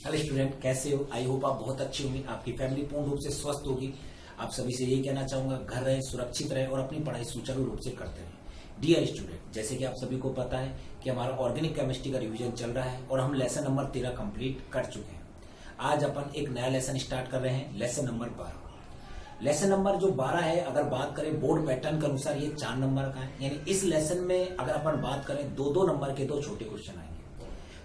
Hello student, कैसे हो? I hope आप बहुत अच्छी होंगे, आपकी फैमिली पूर्ण रूप से स्वस्थ होगी। आप सभी से यही कहना चाहूंगा, घर रहे, सुरक्षित रहे और अपनी पढ़ाई सुचारू रूप से करते रहें। डियर स्टूडेंट, जैसे कि आप सभी को पता है कि हमारा ऑर्गेनिक केमिस्ट्री का रिवीजन चल रहा है और हम लेसन नंबर 13 कंप्लीट कर चुके हैं। आज अपन एक नया लेसन स्टार्ट कर रहे हैं, लेसन नंबर 12। लेसन नंबर जो 12 है, अगर बात करें बोर्ड पैटर्न के अनुसार ये 4 नंबर का है। यानी इस लेसन में अगर अपन बात करें 2-2 नंबर के 2 छोटे क्वेश्चन आएंगे।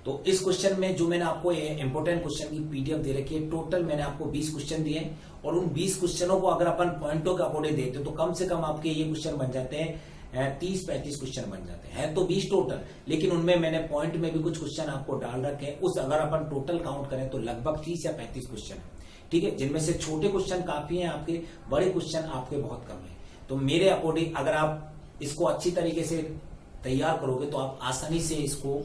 तो इस क्वेश्चन में जो मैंने आपको ये इंपोर्टेंट क्वेश्चन की पीडीएफ दे रखी है, टोटल मैंने आपको 20 क्वेश्चन दिए हैं और उन 20 क्वेश्चनों को अगर अपन पॉइंटों के अकॉर्डिंग देते तो कम से कम आपके ये क्वेश्चन बन जाते हैं 30-35 क्वेश्चन बन जाते हैं। तो 20 टोटल, लेकिन उनमें मैंने पॉइंट में भी कुछ क्वेश्चन आपको डाल रखे हैं। उस अगर अपन टोटल काउंट करें तो लगभग 30 या 35 क्वेश्चन है, ठीक है, जिनमें से छोटे क्वेश्चन काफी हैं आपके, बड़े क्वेश्चन आपके बहुत कम है। तो मेरे अकॉर्डिंग अगर आप इसको अच्छी तरीके से तैयार करोगे तो आप आसानी से इसको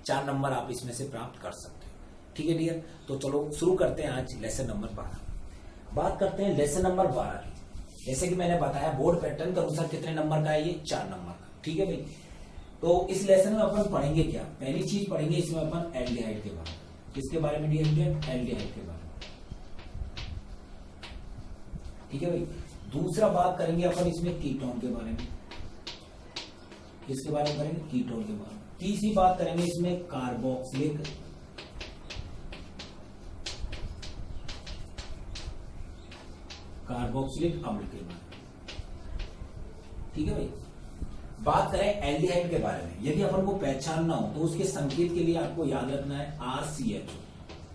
4 नंबर आप इसमें से प्राप्त कर सकते हो। ठीक है डियर, तो चलो शुरू करते हैं आज लेसन नंबर 12। बात करते हैं लेसन नंबर 12 की। जैसे कि मैंने बताया बोर्ड पैटर्न के अनुसार कितने नंबर का है, ये 4 नंबर का। ठीक है भाई, तो इस लेसन में अपन पढ़ेंगे क्या? पहली चीज पढ़ेंगे इसमें अपन एल्डिहाइड के बारे में। किसके बारे में डियर? एल्डिहाइड के बारे में। ठीक है भाई, दूसरा बात करेंगे अपन इसमें कीटोन के बारे में। किसके बारे में करेंगे? कीटोन के बारे में। तीसरी बात करेंगे इसमें कार्बोक्सिलिक अम्ल के बारे में। ठीक है भाई, बात करें एल्डिहाइड के बारे में। यदि अपन को पहचानना हो तो उसके संकेत के लिए आपको याद रखना है RCHO।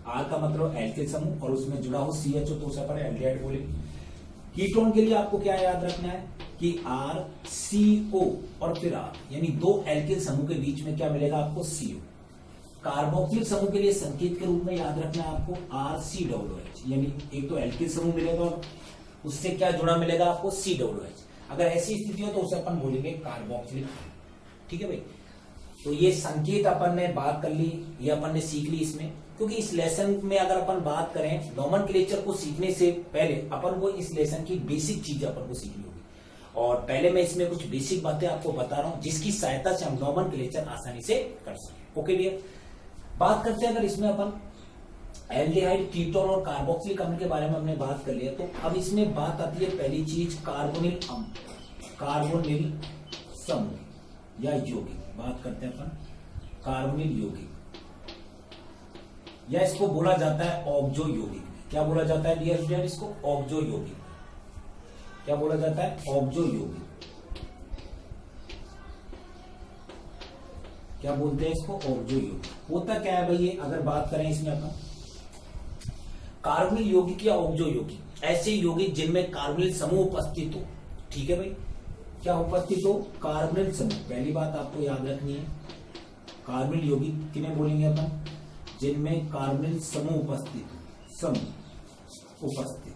आर का मतलब एल्किल समूह और उसमें जुड़ा हो CHO, तो उसे अपन एल्डिहाइड बोलेंगे। कीटोन के लिए आपको क्या याद रखना है कि RCO और फिर R, यानी 2 एल्किल समूह के बीच में क्या मिलेगा आपको? CO। कार्बोक्सिलिक समूह के लिए संकेत के रूप में याद रखना है आपको RCOOH, यानी एक तो एल्किल समूह मिलेगा और उससे क्या जुड़ा मिलेगा आपको? COOH। अगर ऐसी स्थिति हो तो उसे अपन बोलेंगे कार्बोक्सिलिक। ठीक है भाई, तो ये संकेत अपन ने बात कर ली, ये अपन ने सीख ली इसमें। क्योंकि इस लेसन में अगर अपन बात करें नोमेनक्लेचर को सीखने से पहले अपन को इस लेसन की बेसिक चीजें अपन को सीखनी होगी। और पहले मैं इसमें कुछ बेसिक बातें आपको बता रहा हूं जिसकी सहायता से हम नोमेनक्लेचर आसानी से कर सकें। ओके डियर, बात करते हैं अगर इसमें अपन एल्डिहाइड, कीटोन और कार्बोक्सिलिक अम्ल के बारे में हमने बात कर लिया, तो अब इसमें बात आती है पहली चीज कार्बोनिल अम्ल, कार्बोनिल समूह या यौगिक। बात करते हैं अपन कार्बोनिल यौगिक, या इसको बोला जाता है ऑक्सो यौगिक। क्या बोला जाता है डियर स्टूडेंट? इसको ऑक्सो यौगिक। क्या बोला जाता है? ऑक्सो यौगिक। क्या बोलते हैं इसको? ऑक्सो यौगिक। होता क्या है भाई ये, अगर बात करें इसमें अपन कार्बोनिल यौगिक या ऑक्सो यौगिक, ऐसे यौगिक जिनमें कार्बोनिल समूह उपस्थित हो। ठीक है भाई, क्या उपस्थित हो? कार्बोनिल समूह। पहली बात आपको याद रखनी है, कार्बोनिल यौगिक किन्हें बोलेंगे अपन? जिनमें कार्बोनिल समूह उपस्थित। समूह उपस्थित,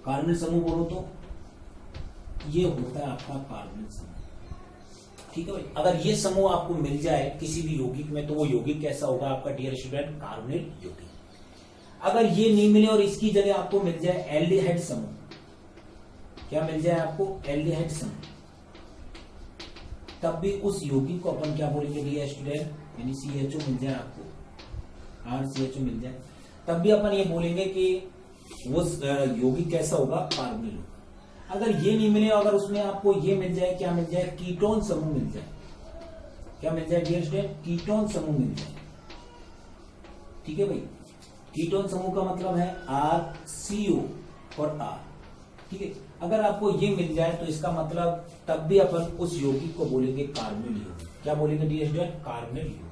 कार्बोनिल समूह बोलो तो ये होता है आपका कार्बोनिल समूह। ठीक है भाई, अगर ये समूह आपको मिल जाए किसी भी यौगिक में तो वो यौगिक कैसा होगा आपका डियर स्टूडेंट? कार्बोनिल यौगिक। अगर ये नहीं मिले और इसकी जगह आपको मिल जाए एल्डिहाइड समूह, क्या मिल जाए आपको? एल्डिहाइड समूह, तब भी उस यौगिक को अपन क्या बोलेंगे डियर स्टूडेंट? यानी CHO मिल जाए आपको, RCHO मिल जाए, तब भी अपन ये बोलेंगे कि वो यौगिक कैसा होगा? कार्बोनिल होगा। अगर ये नहीं मिले, अगर उसमें आपको ये मिल जाए, क्या मिल जाए? कीटोन समूह मिल जाए। क्या मिल जाए डियर स्टूडेंट? कीटोन समूह मिल जाए। ठीक है भाई, कीटोन समूह का मतलब है RCO और R। ठीक है, अगर आपको ये मिल जाए तो इसका मतलब तब भी अपन उस यौगिक को बोलेंगे कार्बोनिल यौगिक। क्या बोलेंगे डियर स्टूडेंट? कार्बोनिल यौगिक।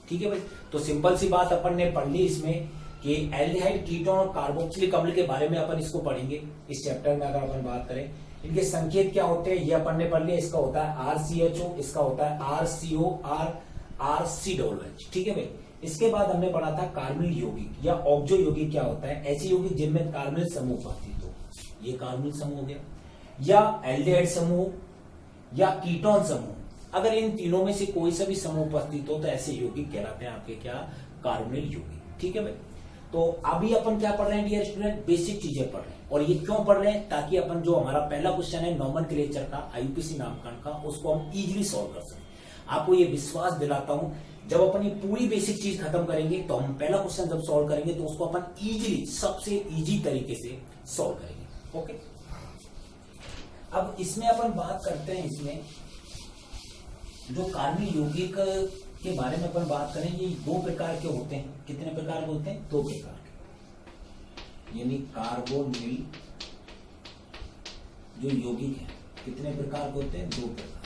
ठीक है भाई, तो सिंपल सी बात अपन ने पढ़ ली इसमें कि एल्डिहाइड, कीटोन और कार्बोक्सिलिक अम्ल के बारे में अपन इसको पढ़ेंगे इस चैप्टर में। अगर अपन बात करें इनके संकेत क्या होते हैं ये अपन ने पढ़ लिया। इसका होता है RCHO, इसका होता है RCO, RCOOH। ठीक है भाई, इसके बाद हमने पढ़ा था कार्बोनिल यौगिक या ऑक्सो यौगिक क्या होता है? ऐसे यौगिक जिनमें कार्बोनिल समूह उपस्थित हो। ये कार्बोनिल समूह हो गया, या एल्डिहाइड समूह या कीटोन समूह। अगर इन तीनों में से कोई सा भी समूह उपस्थित हो तो ऐसे यौगिक कहलाते हैं आपके क्या? कार्बोनिल यौगिक। ठीक है भाई, तो अभी अपन क्या पढ़ रहे हैं डियर स्टूडेंट? बेसिक चीजें पढ़ रहे हैं। और ये क्यों पढ़ रहे हैं? ताकि अपन जो हमारा पहला क्वेश्चन है नोमेनक्लेचर का, IUPAC नामकरण का, उसको हम इजीली सॉल्व कर सकें। आपको ये विश्वास दिलाता हूं, जब अपन ये पूरी बेसिक चीज खत्म करेंगे तो हम पहला क्वेश्चन जब सॉल्व करेंगे तो उसको अपन इजीली, सबसे इजी तरीके से सॉल्व करेंगे। ओके, अब इसमें अपन बात करते हैं, इसमें जो कार्बनिक यौगिक के बारे में अपन बात करें, ये दो प्रकार के होते हैं। कितने प्रकार के होते हैं? दो प्रकार के, यानी कार्बोनिल जो यौगिक है कितने प्रकार के होते हैं? दो प्रकार।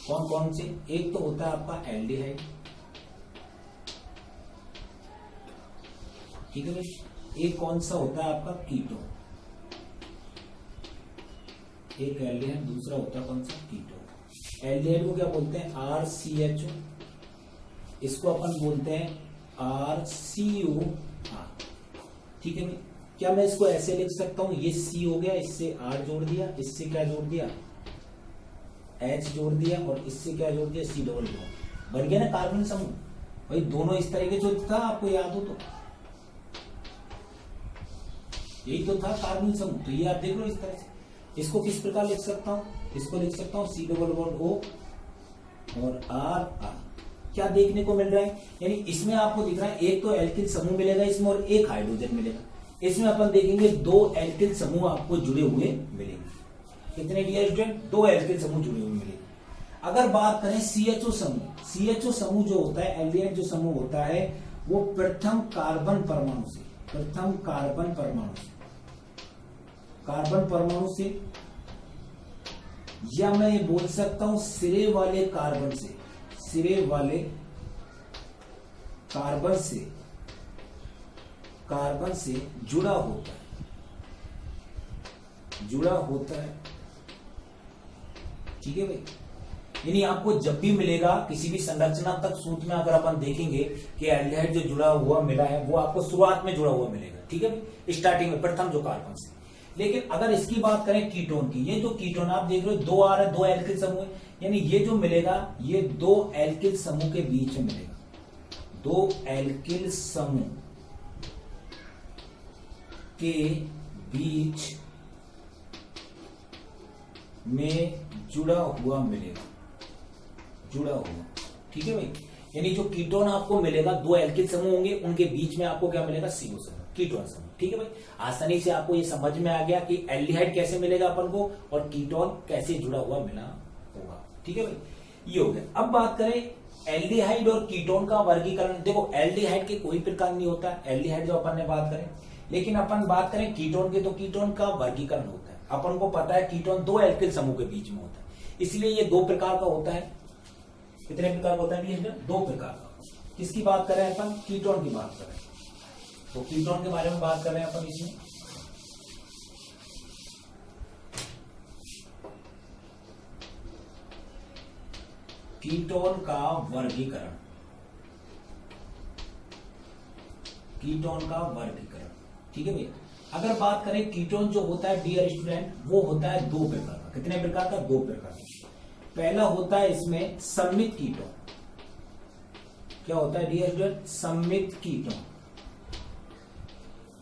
कौन कौन से? एक तो होता है आपका एल्डिहाइड, ठीक है भाई। एक कौन सा होता है आपका? कीटोन। एक एल्डिहाइड, दूसरा होता है कौन सा? कीटोन। एल्डिहाइड को क्या बोलते हैं? RCHO। इसको अपन बोलते हैं RCOR, ठीक है भाई। क्या मैं इसको ऐसे लिख सकता हूं? ये C हो गया, इससे R जोड़ दिया, इससे क्या जोड़ दिया? H जोड़ दिया, और इससे क्या जोड़ दिया? C double bond. बन गया ना कार्बन समूह। भाई दोनों इस तरह के जो था, आपको याद हो तो यही तो था कार्बन समूह। तो ये आप देख लो इस तरह से। इसको किस प्रकार लिख सकता हूं? इसको लिख सकता हूं C डबल बॉन्ड O और R। क्या देखने को मिल रहा है? यानी इसमें आपको दिख रहा है एक तो एल्किल समूह मिलेगा इसमें, और एक हाइड्रोजन मिलेगा। इसमें अपन देखेंगे दो एल्किल समूह आपको जुड़े हुए मिलेंगे। कितने डियर स्टूडेंट? दो एल्किल समूह जुड़े हुए मिलेंगे। अगर बात करें CHO समूह, CHO समूह जो होता है, एल्डिहाइड जो समूह होता है, वो प्रथम कार्बन परमाणु से, प्रथम कार्बन परमाणु से, कार्बन परमाणु से, या मैं ये बोल सकता हूं सिरे वाले कार्बन से, सिरे वाले कार्बन से, कार्बन से जुड़ा होता है, जुड़ा होता है, ठीक है भाई। यानी आपको जब भी मिलेगा किसी भी संरचनात्मक सूत्र में, अगर अपन देखेंगे कि एल्डिहाइड जो जुड़ा हुआ मिला है, वो आपको शुरुआत में जुड़ा हुआ मिलेगा, ठीक है भाई, स्टार्टिंग में, प्रथम जो कार्बन से। लेकिन अगर इसकी बात करें कीटोन की, ये जो कीटोन आप देख रहे हो, दो आ रहा है, दो एल्किल समूह है, यानी ये जो मिलेगा ये दो एल्किल समूह के बीच में मिलेगा, दो एल्किल समूह के बीच में जुड़ा हुआ मिलेगा, जुड़ा हुआ, ठीक है भाई। यानी जो कीटोन आपको मिलेगा, दो एल्किल समूह होंगे, उनके बीच में आपको क्या मिलेगा? CO समूह, कीटोन समूह, ठीक है भाई। आसानी से आपको ये समझ में आ गया कि एल्डिहाइड कैसे मिलेगा अपन को, और कीटोन कैसे जुड़ा हुआ मिला होगा, ठीक है भाई। ये हो गया। अब बात करें एल्डिहाइड और कीटोन का वर्गीकरण। देखो एल्डिहाइड के कोई प्रकार नहीं होता, एल्डिहाइड जो अपन ने बात करें, लेकिन अपन बात करें कीटोन के, तो कीटोन का वर्गीकरण होता है। अपन को पता है कीटोन दो एल्किल समूह के बीच में होता है, इसलिए ये दो प्रकार का होता है। कितने प्रकार का होता है? दो प्रकार का। किसकी बात करें अपन? कीटोन की बात करें, तो कीटोन के बारे में बात कर रहे हैं अपन इसमें। कीटोन का वर्गीकरण, कीटोन का वर्गीकरण, ठीक है भाई। अगर बात करें कीटोन जो होता है डियर स्टूडेंट, वो होता है दो प्रकार का। कितने प्रकार का? दो प्रकार का। पहला होता है इसमें सम्मित कीटोन। क्या होता है डियर स्टूडेंट? सम्मित कीटोन,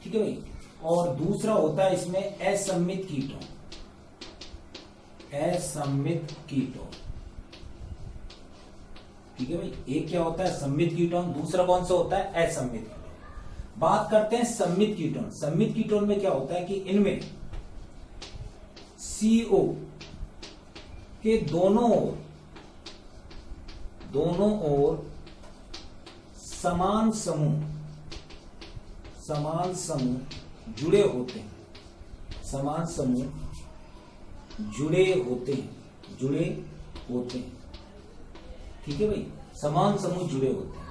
ठीक है भाई। और दूसरा होता है इसमें असम्मित कीटोन, असम्मित कीटोन, ठीक है भाई। एक क्या होता है? सम्मित कीटोन, दूसरा कौन सा होता है? असम्मित कीटोन। बात करते हैं सम्मित कीटोन। सम्मित कीटोन में क्या होता है कि इनमें CO के दोनों ओर समान समूह जुड़े होते हैं, समान समूह जुड़े होते हैं, ठीक है भाई। समान समूह जुड़े होते हैं,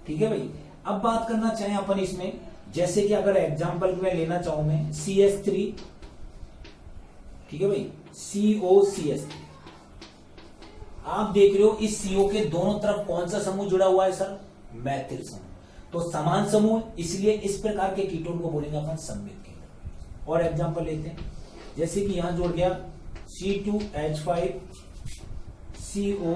ठीक है भाई। अब बात करना चाहें अपन इसमें, जैसे कि अगर एग्जांपल में लेना चाहूं मैं CH3, ठीक है भाई, COCH3। आप देख रहे हो इस CO के दोनों तरफ कौन सा समूह जुड़ा हुआ है सर? मैथिल समूह। तो समान समूह, इसलिए इस प्रकार के कीटोन को बोलेंगे अपन सम्मित कीटोन। और एग्जांपल लेते हैं, जैसे कि यहां जुड़ गया C2H5 CO,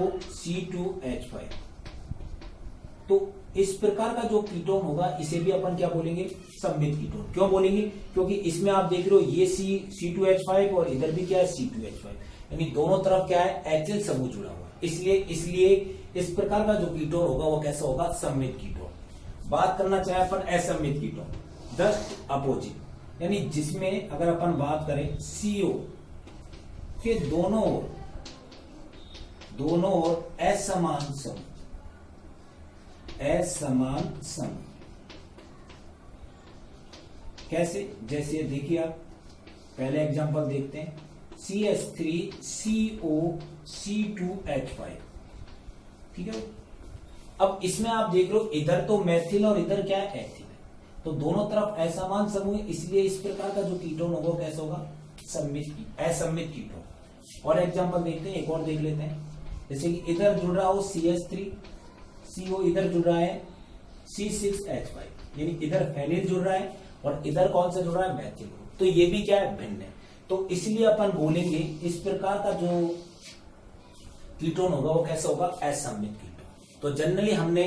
तो इस प्रकार का जो कीटोन होगा इसे भी अपन क्या बोलेंगे? सम्मित कीटोन। क्यों बोलेंगे? क्योंकि इसमें आप देख रहे हो ये C2H5 और इधर भी क्या है? C2H5, यानी दोनों तरफ क्या है? एचिल समूह जुड़ा हुआ है। इसलिए इसलिए इस प्रकार का जो कीटोन होगा वो कैसा होगा, सममित कीटोन। बात करना चाहे अपन असममित कीटोन, जस्ट अपोजिट, यानी जिसमें अगर अपन बात करें CO के दोनों ओर असमान सम। कैसे, जैसे देखिए आप पहले एग्जांपल देखते हैं, CH3CO C2H5, ठीक है। अब इसमें आप देख लो इधर तो मैथिल और इधर क्या है, एथिल है, तो दोनों तरफ असमान समूह है, इसलिए इस प्रकार का जो कीटोन होगा वो कैसा होगा, असममित कीटोन। और एग्जांपल देखते हैं, एक और देख लेते हैं, जैसे कि इधर जुड़ रहा हो CH3CO, इधर जुड़ रहा है C6H5, यानी इधर फेनिल जुड़ रहा है और इधर कौन सा जुड़ रहा है, मैथिल, तो ये भी क्या है, भिन्न है। तो इसलिए अपन बोलेंगे इस प्रकार का जो कीटोन होगा वो कैसा होगा, असममित कीटोन। तो जनरली हमने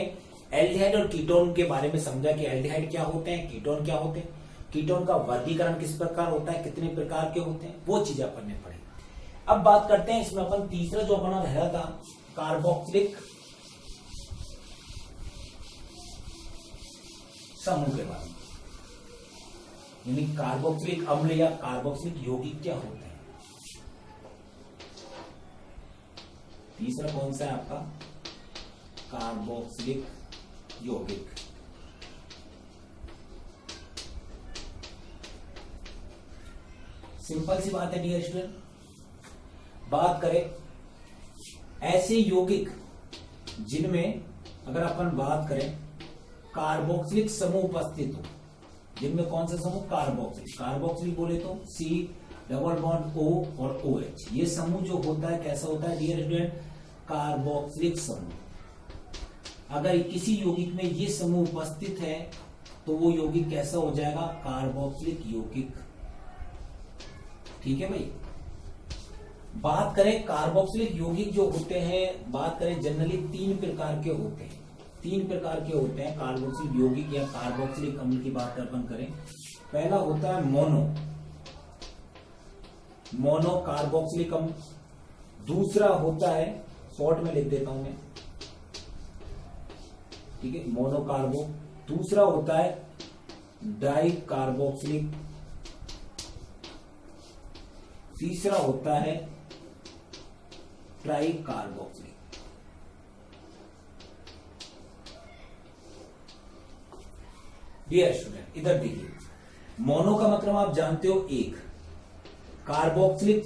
एल्डिहाइड और कीटोन के बारे में समझा कि एल्डिहाइड क्या होते हैं, कीटोन क्या होते हैं, कीटोन का वर्गीकरण किस प्रकार होता है, कितने प्रकार के होते हैं, वो चीजें अपन ने पढ़ी। अब बात करते हैं इसमें अपन तीसरा जो अपना रहा था, कार्बोक्सिलिक समूह के बारे में, यानी कार्बोक्सिलिक अम्ल या कार्बोक्सिलिक यौगिक क्या होते हैं। तीसरा कौन सा है आपका, कार्बोक्सिलिक यौगिक। सिंपल सी बात है डियर स्टूडेंट, बात करें ऐसे यौगिक जिनमें अगर अपन बात करें कार्बोक्सिलिक समूह उपस्थित हो, जिनमें कौन सा समूह, कार्बोक्सिलिक बोले तो C+O और OH, ये समूह जो होता है कैसा होता है डियर स्टूडेंट, कार्बोक्सिलिक समूह। अगर किसी यौगिक में ये समूह उपस्थित है तो वो यौगिक कैसा हो जाएगा, कार्बोक्सिलिक यौगिक, ठीक है भाई। बात करें कार्बोक्सिलिक यौगिक जो होते हैं, बात करें जनरली तीन प्रकार के होते हैं, कार्बोक्सिलिक यौगिक या कार्बोक्सिलिक अम्ल की बात अपन करें, पहला होता है मोनो कार्बोक्सिलिक अम्ल, दूसरा होता है, शॉर्ट में लिख देता हूं मैं, ठीक है, मोनो कार्बो, दूसरा होता है डाई कार्बोक्सिलिक, तीसरा होता है ट्राई कार्बोक्सिलिक। डियर स्टूडेंट इधर देखिए, मोनो का मतलब आप जानते हो एक, कार्बोक्सिलिक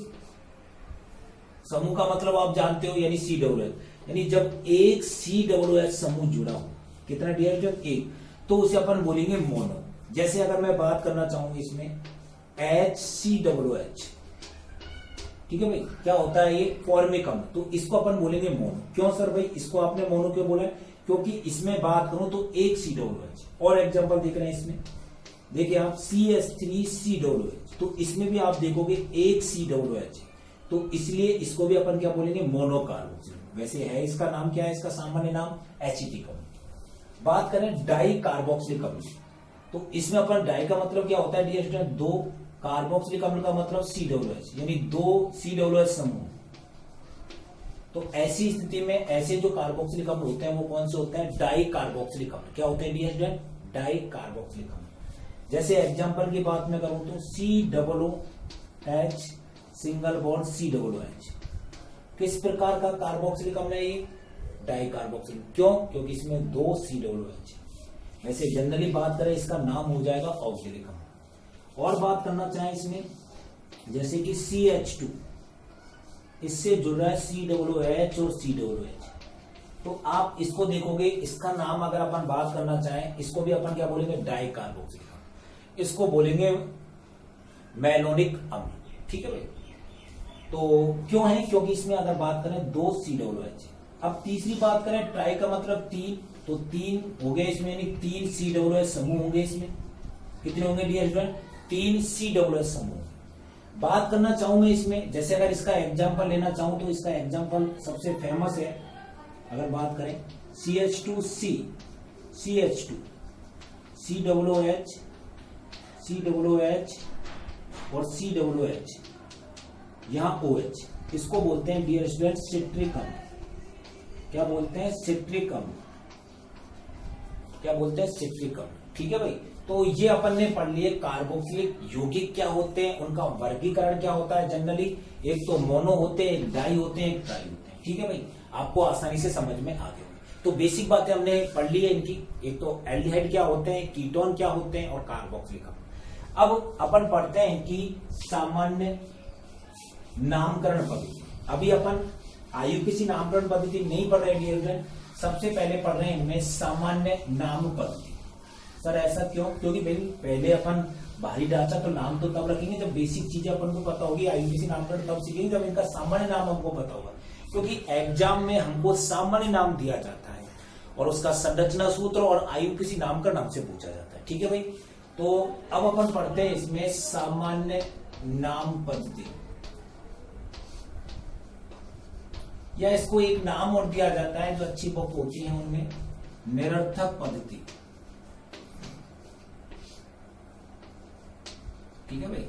समूह का मतलब आप जानते हो यानी COOH, यानी जब एक COOH समूह जुड़ा हो, कितना डियर स्टूडेंट, एक, तो उसे अपन बोलेंगे मोनो। जैसे अगर मैं बात करना चाहूंगा इसमें HCOOH, ठीक है भाई, क्या होता है ये, फॉर्मिक अम्ल, तो इसको अपन बोलेंगे मोनो। क्यों सर भाई इसको आपने मोनो क्यों बोला है, क्योंकि इसमें बात करूं तो एक COOH, और एग्जांपल देख रहे हैं इसमें, देखिए आप CH3COOH, तो इसमें भी आप देखोगे एक COOH, तो इसलिए इसको भी अपन क्या बोलेंगे, मोनोकार्बोक्सिलिक। वैसे है इसका नाम क्या है, इसका सामान्य नाम एसिटिक अम्ल। बात करें डाई कार्बोक्सिलिक अम्ल, तो इसमें अपन डाई का मतलब क्या होता है डियर स्टूडेंट, दो, कार्बोक्सिलिक अम्ल का मतलब COOH, यानी दो COOH समूह। तो ऐसी स्थिति में ऐसे जो कार्बोक्सिलिक अम्ल होते हैं वो कौन से होते हैं, डाई कार्बोक्सिलिक अम्ल। क्या होते हैं डियर स्टूडेंट, डाई कार्बोक्सिलिक अम्ल। जैसे एग्जांपल की बात में करूं तो COOH सिंगल बॉन्ड COOH, किस प्रकार का कार्बोक्सिलिक अम्ल है ये, डाई कार्बोक्सिलिक। क्यों, क्योंकि इसमें दो COOH। वैसे जनरली बात करें इसका नाम हो जाएगा ऑक्सिलिक अम्ल। और बात करना चाहें इसमें, जैसे कि CH2, इससे जुड़ रहा है COOH और COOH, तो आप इसको देखोगे, इसका नाम अगर अपन बात करना चाहें, इसको भी अपन क्या बोलेंगे, डाई कार्बोक्सिलिक अम्ल, इसको बोलेंगे मैलोनिक अम्ल, ठीक है भाई। तो क्यों है, क्योंकि इसमें अगर बात करें दो COOH। अब तीसरी बात करें, ट्राई का मतलब तीन, तो तीन हो गए इसमें, यानी तीन COOH समूह होंगे इसमें। कितने होंगे डियर स्टूडेंट, तीन COOH समूह। बात करना चाहूं मैं इसमें, जैसे अगर इसका एग्जांपल लेना चाहूं तो इसका एग्जांपल सबसे फेमस है, अगर बात करें CH2C, CH2, COOH, COOH और COOH, यहां OH, इसको बोलते हैं डियर स्टूडेंट सिट्रिक अम्ल। क्या बोलते हैं, सिट्रिक अम्ल। क्या बोलते हैं, सिट्रिक अम्ल। ठीक है भाई, तो ये अपन ने पढ़ लिए कार्बोक्सिलिक यौगिक क्या होते हैं, उनका वर्गीकरण क्या होता है। जनरली एक तो मोनो होते हैं, एक डाई होते हैं, एक ट्राई होते हैं। ठीक है भाई, आपको आसानी से समझ में आ गया। तो बेसिक बातें हमने पढ़ ली है इनकी। एक तो एल्डिहाइड क्या होते हैं, कीटोन क्या होते हैं और कार्बोक्सिलिक अम्ल। अब अपन पढ़ते हैं कि सामान्य नामकरण पद्धति। अभी अपन आयुर्वेद नामकरण पद्धति नहीं पढ़ रहे डियर, सबसे पहले पढ़ रहे हैं इनमें सामान्य नाम पद्धति। सर ऐसा क्यों? क्योंकि भाई पहले अपन बाहरी ढांचा तो नाम तो तब रखेंगे जब बेसिक चीजें अपन को पता होगी। आयुर्वेद नामकरण तब सीखेंगे जब इनका सामान्य नाम हमको पता होगा, क्योंकि एग्जाम में हमको सामान्य नाम दिया जाता है और उसका संरचना सूत्र और आयुर्वेद नामकरण हमसे पूछा जाता है। ठीक है भाई, तो अब अपन पढ़ते हैं इसमें सामान्य नाम पद्धति, या इसको एक नाम और दिया जाता है जो अच्छी बुक होती है उनमें, निरर्थक पद्धति। ठीक है भाई,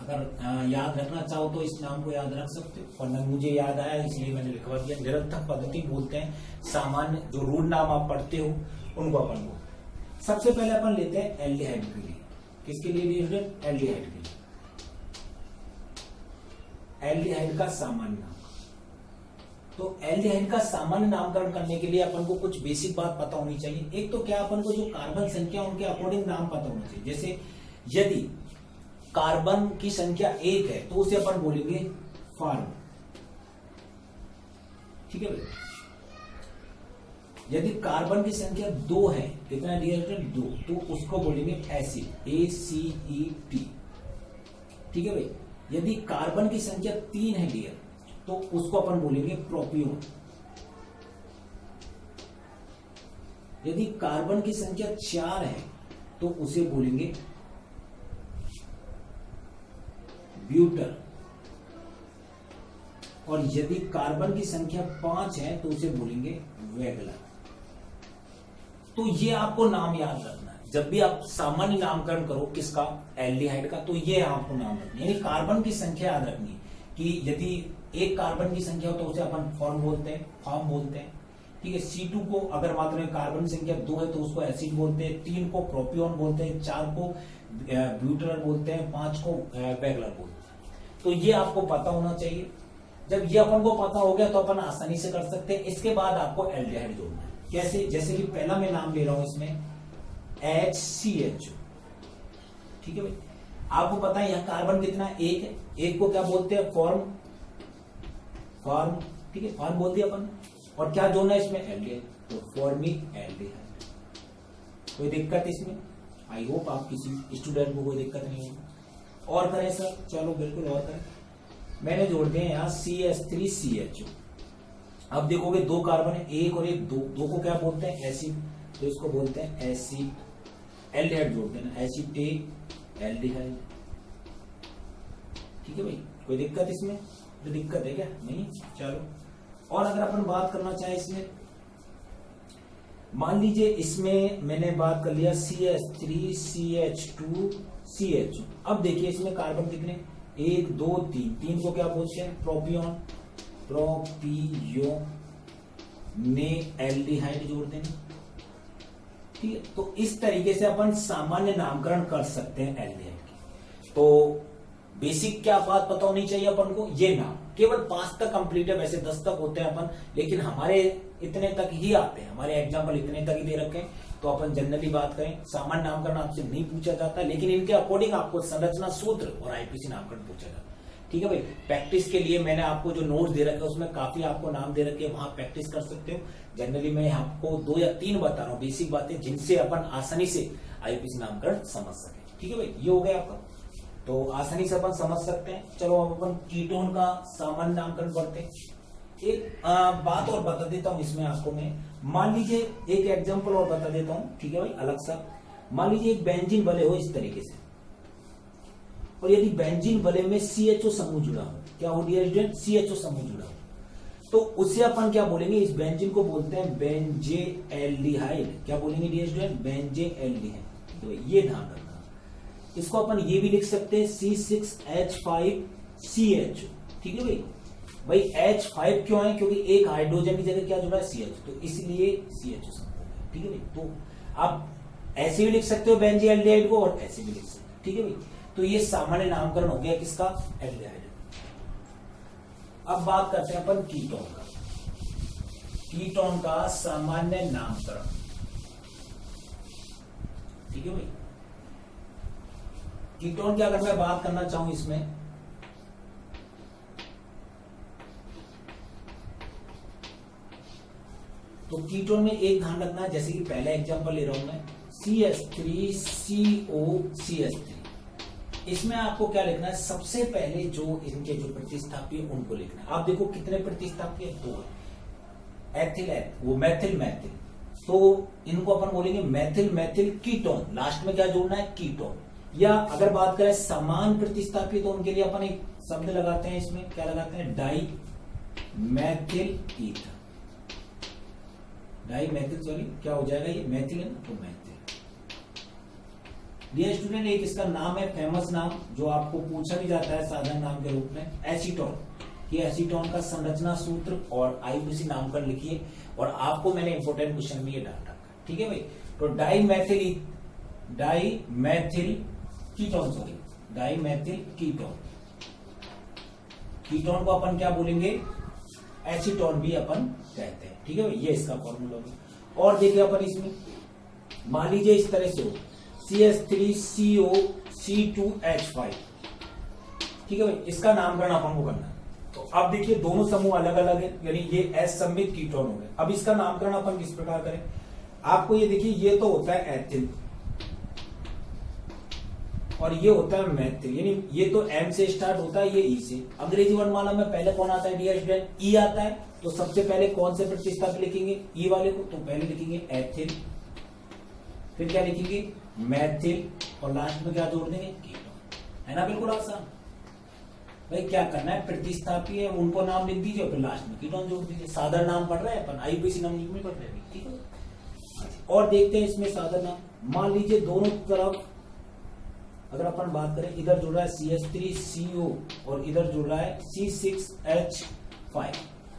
अगर याद रखना चाहो तो इस नाम को याद रख सकते हो, वरना मुझे याद आया इसलिए मैंने लिखवा दिया। निरर्थक पद्धति बोलते हैं सामान्य जो रूढ़ नाम आप पढ़ते हो उनको अपन को। सबसे पहले अपन लेते हैं एल्डिहाइड के लिए। किसके लिए? एल्डिहाइड के लिए। एल्डिहाइड का सामान्य नाम। तो एल्डिहाइड का सामान्य नामकरण करने के लिए अपन को कुछ बेसिक बात पता होनी चाहिए। एक तो क्या, अपन को जो कार्बन संख्या उनके अकॉर्डिंग नाम पता होना चाहिए। जैसे यदि कार्बन की संख्या 1 है तो उसे अपन बोलेंगे फॉर्म। ठीक है भाई, यदि कार्बन की संख्या 2 है, कितना डियर? 2, तो उसको बोलेंगे एसिड, ACET। ठीक है भाई, यदि कार्बन की संख्या 3 है डियर तो उसको अपन बोलेंगे प्रोपियोन। यदि कार्बन की संख्या 4 है तो उसे बोलेंगे ब्यूटर, और यदि कार्बन की संख्या 5 है तो उसे बोलेंगे वेगलर। तो ये आपको नाम याद रखना है जब भी आप सामान्य नामकरण करो किसका, एल्डिहाइड का, तो ये आपको नाम रखना है। यानी कार्बन की संख्या याद रखनी है कि यदि एक कार्बन की संख्या हो तो उसे अपन फॉर्म बोलते हैं, फॉर्म बोलते हैं। ठीक है, C2 को अगर मात्रा में कार्बन की संख्या 2 है तो उसको एसिड बोलते हैं, 3 को प्रोपियोन बोलते हैं, 4 को ब्यूटर बोलते हैं, 5 को वेगलर बोलते हैं। तो ये आपको पता होना चाहिए। जब ये अपन को पता हो गया तो अपन आसानी से कर सकते हैं। इसके बाद आपको एल्डिहाइड जोड़ना है। कैसे? जैसे कि पहला मैं नाम ले रहा हूं इसमें HCH। ठीक है भाई, आपको पता है यहां कार्बन कितना, 1 है। 1 को क्या बोलते हैं? फॉर्म। ठीक है, फॉर्म बोल दिया अपन। और क्या जोड़ना है इसमें? एल्डिहाइड, तो फॉर्मिएल्डिहाइड। कोई दिक्कत इसमें? आई होप आप किसी स्टूडेंट को कोई दिक्कत नहीं होगी। और करें सर? चलो बिल्कुल और करें। मैंने जोड़ दिए यहाँ CH3CHO। अब देखोगे 2 कार्बन है, 1 और 1, 2 को क्या बोलते हैं? एसिड, तो इसको बोलते हैं एसिड। एल्डिहाइड जोड़ते हैं, एसिटेल्डिहाइड। ठीक है भाई, कोई दिक्कत इसमें? तो दिक्कत है क्या? नहीं। चलो, और अगर अपन बात करना चाहे इसमें, मान लीजिए इसमें मैंने बात कर लिया CH3CH2CH। अब देखिए इसमें कार्बन कितने? 1 2 3। 3 को क्या बोलते हैं? प्रोपियोन। ने एल्डिहाइड जोड़ देंगे। ठीक है, तो इस तरीके से अपन सामान्य नामकरण कर सकते हैं एल्डिहाइड की। तो बेसिक क्या बात पता होनी चाहिए अपन को? ये नाम केवल 5 तक कंप्लीट है, वैसे 10 तक होते हैं अपन, लेकिन हमारे इतने तक ही आते हैं, हमारे एग्जाम्पल इतने तक ही दे रखे हैं। तो अपन जनरली बात करें, सामान्य नामकरण आपसे नहीं पूछा जाता, लेकिन इनके अकॉर्डिंग आपको संरचना सूत्र और आईपीसी नामकरण पूछा जाता है। ठीक है भाई, प्रैक्टिस के लिए मैंने आपको जो नोट्स दे रखे हैं उसमें काफी आपको नाम दे रखे हैं, वहां प्रैक्टिस कर सकते हो। जनरली मैं आपको 2 या 3 बता रहा हूँ बेसिक बातें जिनसे अपन आसानी से आईपीसी नामकरण समझ सके। ठीक है भाई, ये हो गया आपका, तो आसानी से अपन समझ सकते हैं। चलो अब अपन कीटोन का सामान्य नामकरण पढ़ते हैं। एक बात और बता देता हूं इसमें आपको मैं। मान लीजिए एक एग्जांपल और बता देता हूं, ठीक है भाई, अलग सा। मान लीजिए एक बेंजीन वलय हो इस तरीके से, और यदि बेंजीन वलय में CHO समूह जुड़ा हो, क्या हो डियर स्टूडेंट? CHO समूह जुड़ा हो, तो उसे अपन क्या बोलेंगे? इस बेंजीन को बोलते हैं बेंजेएल्डिहाइड। क्या बोलेंगे डियर स्टूडेंट? बेंजेएल्डिहाइड। तो ये ध्यान रखना। इसको अपन ये भी लिख सकते हैं C6H5CHO। ठीक है भाई, भाई H5 क्यों है, क्योंकि एक हाइड्रोजन की जगह क्या जुड़ा है, CH, तो इसलिए CH संबंध है। ठीक है भाई, तो आप ऐसे भी लिख सकते हो बेंजीएल्डिहाइड को और ऐसे भी लिख सकते हो। ठीक है भाई, तो ये सामान्य नामकरण हो गया किसका, एल्डिहाइड। अब बात करते हैं अपन कीटोन का। कीटोन का सामान्य नामकरण। ठीक है भाई, कीटोन की अगर मैं बात करना चाहूं इसमें, तो कीटोन में एक ध्यान रखना है, जैसे कि पहला एग्जांपल ले रहा हूं मैं, CH3COCH3। इसमें आपको क्या लिखना है, सबसे पहले जो इनके जो प्रतिस्थापी है उनको लिखना है। आप देखो कितने प्रतिस्थापी है, 2 है। एथिल वो मैथिल मैथिल, तो इनको अपन बोलेंगे मैथिल मैथिल कीटोन। लास्ट में क्या जोड़ना है, कीटोन। या अगर बात करें समान प्रतिस्थापी, तो उनके लिए अपन एक शब्द लगाते हैं, इसमें क्या लगाते हैं, dimethyl ether. Dimethyl, sorry क्या हो जाएगा, ये मैथिल है ना, तो मैथिल। डियर स्टूडेंट, एक इसका नाम है, फेमस नाम, जो आपको पूछा भी जाता है साधारण नाम के रूप में, एसीटोन। ये एसीटोन का संरचना सूत्र और आईयूपीएसी नामकरण लिखिए, और आपको मैंने इंपोर्टेंट क्वेश्चन में ये डाल रखा है। ठीक है भाई, तो dimethyl ketone, sorry dimethyl ketone. Ketone को अपन क्या बोलेंगे, एसीटोन भी अपन कहते हैं। ठीक है भाई, ये इसका फॉर्मूला होगा। और देखिए अपन इसमें मान लीजिए इस तरह से हो, CH3COC2H5। ठीक है भाई, इसका नामकरण अपन को करना है। तो अब देखिए दोनों समूह अलग अलग है, यानी ये S सममित कीटोन हो गए। अब इसका नामकरण अपन किस प्रकार करें, आपको ये देखिए, ये तो होता है एथिल और ये होता है मैथिल, यानी ये तो M से स्टार्ट होता है, ये E से। अंग्रेजी वर्णमाला में पहले कौन आता है डियर स्टूडेंट, E आता है। तो सबसे पहले कौन से प्रतिस्थापी लिखेंगे, E वाले को, तो पहले लिखेंगे एथिल, फिर क्या लिखेंगे, मैथिल, और लास्ट में क्या जोड़ देंगे, कीटोन। है ना, बिल्कुल आसान। भाई क्या करना है, प्रतिस्थापी है उनको नाम लिख दीजिए, फिर लास्ट में कीटोन जोड़ दीजिए। साधारण नाम पढ़ रहे हैं अपन, आईयूपीएसी नाम नहीं पढ़ रहे हैं। ठीक है, और देखते हैं इसमें साधारण नाम। मान लीजिए दोनों तरफ अगर अपन बात करें, इधर जुड़ रहा है CH3CO और इधर जुड़ रहा है C6H5।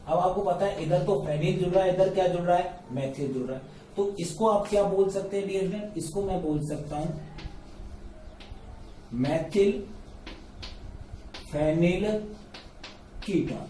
अब आपको पता है इधर तो फेनिल जुड़ रहा है, इधर क्या जुड़ रहा है, मैथिल जुड़ रहा है। तो इसको आप क्या बोल सकते हैं डियर फ्रेंड, इसको मैं बोल सकता हूं methyl phenyl ketone.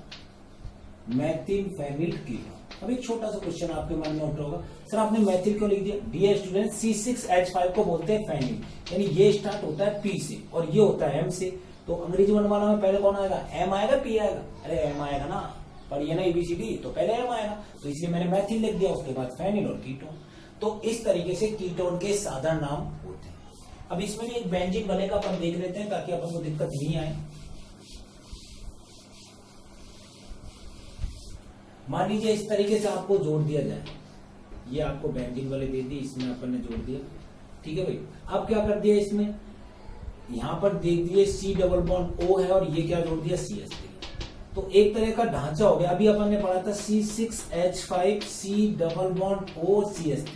Methyl phenyl ketone. अब एक छोटा सा क्वेश्चन आपके मन में उठ होगा, सर आपने मैथिल क्यों लिख दिया। डियर स्टूडेंट, C6H5 को बोलते हैं फेनिल, यानी ये स्टार्ट होता है P से और ये होता है M से। तो अंग्रेजी वर्णमाला में पहले कौन आएगा, M आएगा, P आएगा, अरे M आएगा ना, पर ये ना ABCD, तो पहले M आएगा, तो इसलिए मैंने मैथिल लिख दिया, उसके बाद फेनिल और कीटोन। तो इस तरीके से कीटोन के साधारण नाम होते हैं। अब इसमें भी एक बेंजीन बनेगा, अपन देख लेते हैं ताकि अपन को दिक्कत नहीं आए। मान लीजिए इस तरीके से आपको जोड़ दिया जाए, ये आपको बेंजीन वाले दे दी, इसमें अपन ने जोड़ दिया। ठीक है भाई, अब क्या कर दिया, इसमें यहां पर देख दिए C डबल बॉन्ड O है और ये क्या जोड़ दिया, CH3। तो एक तरह का ढांचा हो गया। अभी अपन ने पढ़ा था C6H5 C double bond O CH3,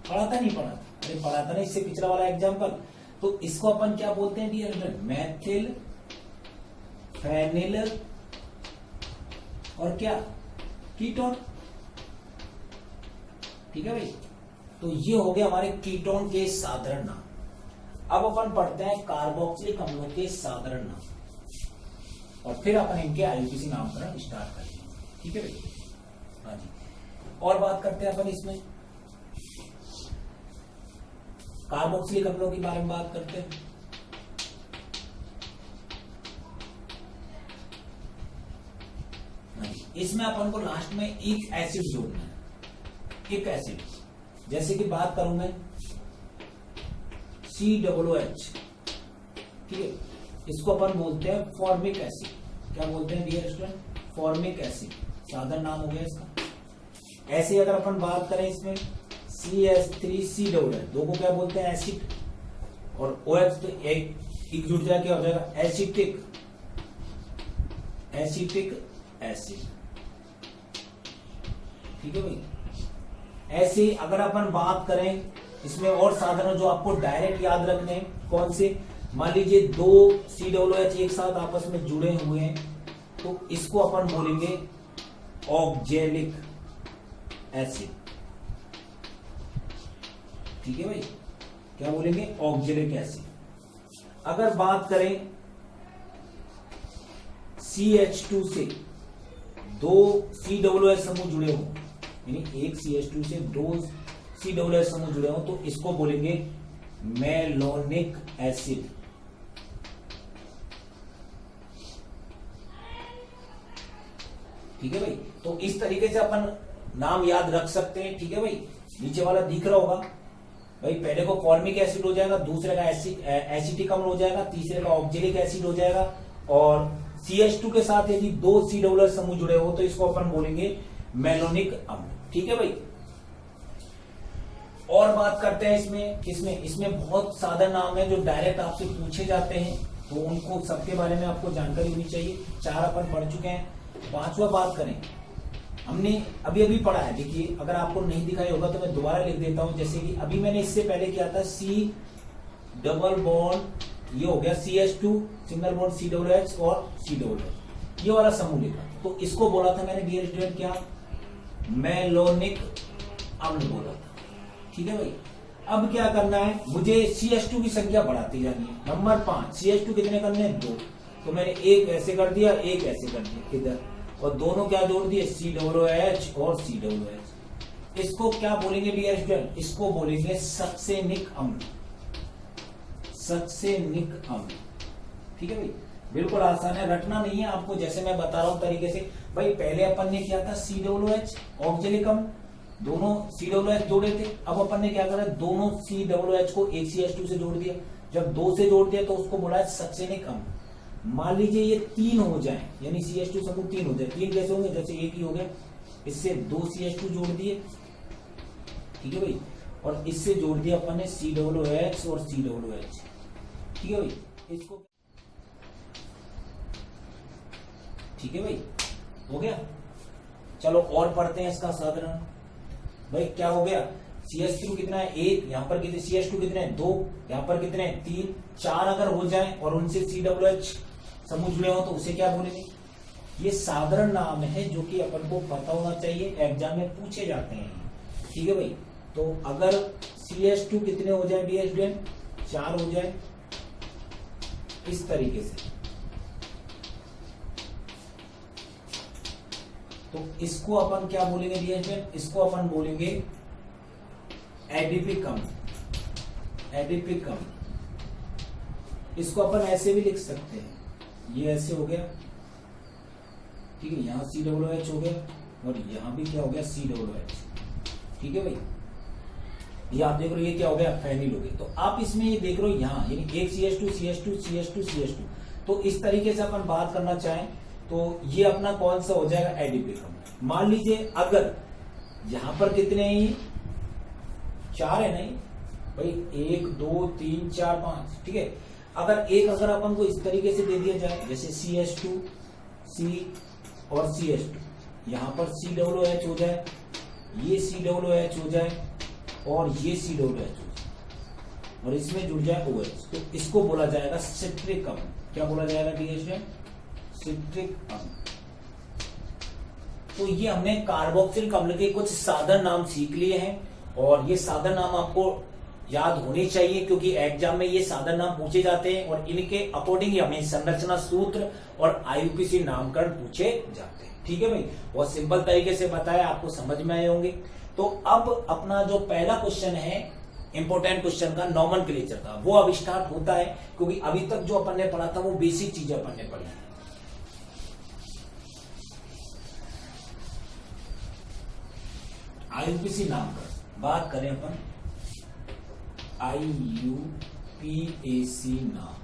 पढ़ा था नहीं पढ़ा था, अरे पढ़ा था ना, इससे पिछला वाला एग्जाम्पल। तो इसको अपन क्या बोलते हैं डियर, मैथिल फेनिल और क्या, कीटोन। ठीक है भाई, तो ये हो गया हमारे कीटोन के साधारण नाम। अब अपन पढ़ते हैं कार्बोक्सिलिक अम्लों के साधारण नाम, और फिर अपन इनके आईयूपीएसी नामकरण स्टार्ट करेंगे। ठीक है भाई, हाँ जी। और बात करते हैं अपन इसमें कार्बोक्सिलिक अम्लों के बारे में बात करते हैं। इसमें अपन को लास्ट में एक एसिड जोड़ना है, एक एसिड। जैसे कि बात करूं मैं COOH, ठीक है, इसको अपन बोलते हैं फॉर्मिक एसिड। क्या बोलते हैं डियर स्टूडेंट, फॉर्मिक एसिड, साधारण नाम हो गया इसका। ऐसे अगर अपन बात करें इसमें CH3COOH, दो को क्या बोलते हैं, एसिड, और OH तो एक जुड़ जाए, क्या हो जाएगा, एसिटिक एसिड। ठीक है भाई, ऐसे अगर अपन बात करें इसमें और साधारण जो आपको डायरेक्ट याद रखने हैं, कौन से, मान लीजिए दो COOH एक साथ आपस में जुड़े हुए हैं, तो इसको अपन बोलेंगे ऑक्जेलिक एसिड। ठीक है भाई, क्या बोलेंगे? Oxalic acid. अगर बात करें CH2 से दो COOH समूह जुड़े हो, यानी एक CH2 से दो COOH समूह जुड़े हो, तो इसको बोलेंगे मेलोनिक एसिड। ठीक है भाई, तो इस तरीके से अपन नाम याद रख सकते हैं। ठीक है भाई, नीचे वाला दिख रहा होगा भाई, पहले को फॉर्मिक एसिड हो जाएगा, दूसरे का एसिटिक अम्ल हो जाएगा, तीसरे का ऑक्जेलिक एसिड हो जाएगा, और CH2 के साथ यदि दो COOH समूह जुड़े हो तो इसको अपन बोलेंगे मेलोनिक अम्ल। ठीक है भाई, और बात करते हैं इसमें बहुत सादा नाम है जो डायरेक्ट आपसे पूछे जाते हैं, तो उनको सबके बारे में आपको जानकारी होनी चाहिए। 4 अपन पढ़ चुके हैं, 5वां बात करें, हमने अभी अभी पढ़ा है। देखिए, अगर आपको नहीं दिखाई होगा तो मैं दोबारा लिख देता हूं। जैसे कि अभी मैंने इससे पहले किया था C डबल बॉन्ड, ये हो गया CH2 सिंगल बॉन्ड COOH और COOH, ये वाला समूह लिखा, तो इसको बोला था मैंने डियर स्टूडेंट क्या? मेलोनिक अम्ल बोला था। ठीक है भाई, अब क्या करना है, मुझे CH2 की संख्या बढ़ाती जानी है। नंबर 5, CH2 कितने करने हैं? 2, तो मैंने एक ऐसे कर दिया, एक ऐसे कर दिया इधर, और दोनों क्या जोड़ दिए? COOH और COOH। इसको क्या बोलेंगे डियर स्टूडेंट? इसको बोलेंगे सक्सेनिक अम्ल। सक्सेनिक अम्ल। ठीक है भाई, बिल्कुल आसान है, रटना नहीं है आपको, जैसे मैं बता रहा हूं तरीके से। भाई पहले अपन ने किया था COOH ऑक्जेलिक अम्ल, दोनों COOH जोड़े थे। अब अपन ने क्या करा? दोनों COOH को एक CH2 से जोड़ दिया। जब 2 से जोड़ दिया तो उसको बोला है सक्सेनिक अम्ल। मान लीजिए ये 3 हो जाए, यानी CH2 समूह 3 हो जाए। 3 कैसे होंगे? जैसे एक ही हो गया, इससे 2 CH2 जोड़ दिए। ठीक है भाई, और इससे जोड़ दिया अपन ने COOH और COOH। ठीक है भाई, इसको ठीक है भाई, हो गया। चलो और पढ़ते हैं इसका साधारण। भाई क्या हो गया? CH2 कितना है? 1, यहाँ पर कितने CH2 कितने हैं? 2, यहाँ पर कितने हैं? 3, 4 अगर हो जाए और उनसे COOH समूह जुड़े हो तो उसे क्या बोलेंगे? ये साधारण नाम है जो कि अपन को पता होना चाहिए, एग्जाम में पूछे जाते हैं। ठीक है भाई, तो अगर CH2 कितने हो जाए डियर स्टूडेंट? 4 हो जाए, इस तरीके से, तो इसको अपन क्या बोलेंगे डियर स्टूडेंट? इसको अपन बोलेंगे एडिपिक अम्ल। एडिपिक अम्ल, इसको अपन ऐसे भी लिख सकते हैं, ये ऐसे हो गया। ठीक है, यहां COOH हो गया और यहां भी क्या हो गया? COOH। ठीक है भाई, ये आप देख रहे हो, ये क्या हो गया? फेनिल हो गया। तो आप इसमें ये देख रहे हो यहां, यानी एक CH2 CH2 CH2 CH2। तो इस तरीके से अपन बात करना चाहें तो ये अपना कौन सा हो जाएगा? एडिपिक अम्ल। मान लीजिए अगर यहां पर कितने हैं? 4 है नहीं भाई, 1 2 3 4 5। ठीक है, अगर अपन को इस तरीके से दे दिया जाए, जैसे CH2 C और CH2, यहां पर COOH हो जाए, ये COOH हो जाए और ये COOH हो जाए, और इसमें जुड़ जाए OH, तो इसको बोला जाएगा सिट्रिक अम्ल। क्या बोला जाएगा डियर? सिट्रिक अम्ल। तो ये हमने कार्बोक्सिलिक अम्ल के कुछ साधारण नाम सीख लिए हैं, और ये साधारण नाम आपको याद होने चाहिए क्योंकि एग्जाम में ये साधारण नाम पूछे जाते हैं, और इनके अकॉर्डिंग हमें संरचना सूत्र और IUPAC नामकरण पूछे जाते हैं। ठीक है भाई, बहुत सिंपल तरीके से बताया, आपको समझ में आए होंगे। तो अब अपना जो पहला क्वेश्चन है इंपोर्टेंट क्वेश्चन का, नॉमेनक्लेचर का, वो अब स्टार्ट होता है, क्योंकि अभी तक जो अपन ने पढ़ा था वो बेसिक चीजें अपन ने पढ़ी। IUPAC नामकरण बात करें अपन, IUPAC नाम।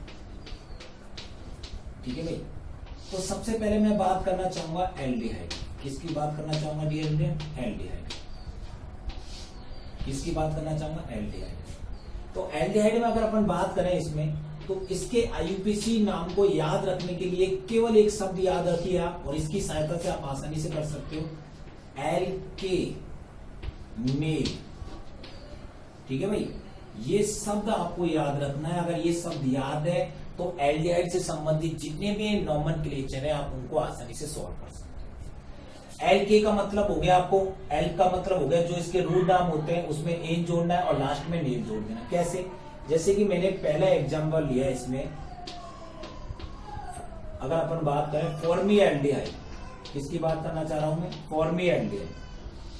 ठीक है भाई, तो सबसे पहले मैं बात करना चाहूंगा एल्डिहाइड। किसकी बात करना चाहूंगा डियर? एल्डिहाइड। किसकी बात करना चाहूंगा? एल्डिहाइड। तो एल्डिहाइड में अगर अपन बात करें इसमें, तो इसके IUPAC नाम को याद रखने के लिए केवल एक शब्द याद रखिए आप, और इसकी सहायता से आप आसानी से कर सकते हो, एल्के मेल। ठीक है भाई, ये शब्द आपको याद रखना है। अगर ये शब्द याद है तो एल्डिहाइड से संबंधित जितने भी नॉमेनक्लेचर है आप उनको आसानी से सॉल्व कर सकते हैं। एल का मतलब हो गया, आपको एल का मतलब हो गया जो इसके रूट नाम होते हैं उसमें एन जोड़ना है और लास्ट में नेल जोड़ देना। कैसे? जैसे कि मैंने पहला एग्जांपल लिया है इसमें, अगर अपन बात करें फॉर्मिएल्डिहाइड, किसकी बात करना चाह रहा हूं मैं? फॉर्मिएल्डिहाइड।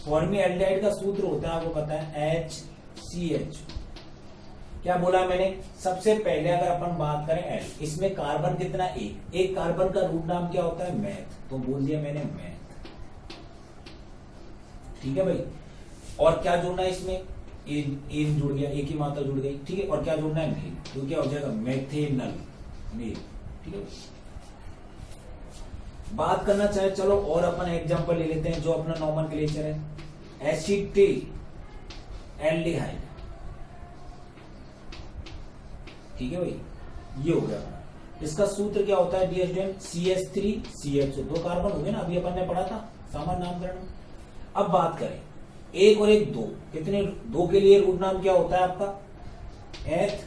फॉर्मिएल्डिहाइड का सूत्र होता है आपको पता है HCH। क्या बोला मैंने? सबसे पहले अगर अपन बात करें एल, इसमें कार्बन कितना? एक कार्बन का रूट नाम क्या होता है? मैथ, तो बोल दिया मैंने मैथ। ठीक है भाई। और क्या जोड़ना है इसमें? एन जुड़ गया, एक ही मात्रा जुड़ गई। ठीक है, और क्या जोड़ना है? नेल, तो क्या हो जाएगा? मेथेनल नेल। ठीक है, बात करना चाहे चलो और अपन एग्जांपल ले लेते हैं जो अपना नॉमेनक्लेचर है। एसिटेल्डिहाइड, ठीक है भाई, ये हो गया। इसका सूत्र क्या होता है डियर स्टूडेंट? CH3CH2, दो कार्बन हो गए ना, अभी अपन ने पढ़ा था सामान्य नामकरण। अब बात करें एक और एक दो, कितने? दो के लिए रूट नाम क्या होता है आपका? एथ।